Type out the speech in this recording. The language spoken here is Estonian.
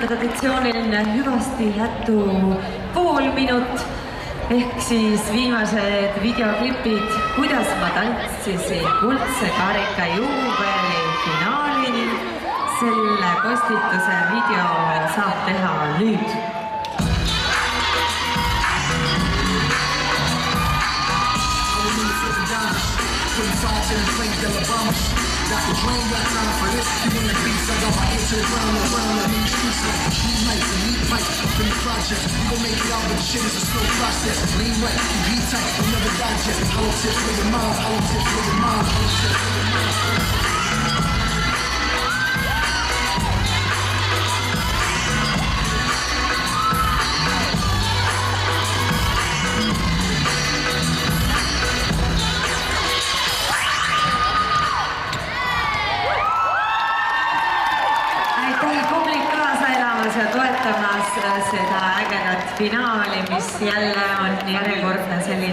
traditsiooniline hüvasti jätu poolminut ehk siis viimased videoklipid, kuidas ma tantsisin kuldse karika juubeli finaalini. Selle postituse video saab teha nüüd. Got the dream, got time for this. You wanna be so I got my ear to the ground, around the streets like heat nights and heat pipes up in the projects. We gon' make it out, but the shit is a slow process. Lean right, keep heat tight, we'll never digest. Hollow tips with your mind, hollow tips with your mind, hollow tips with your mind. Ja toetamas seda ägedat finaali, mis jälle on järjekordne selline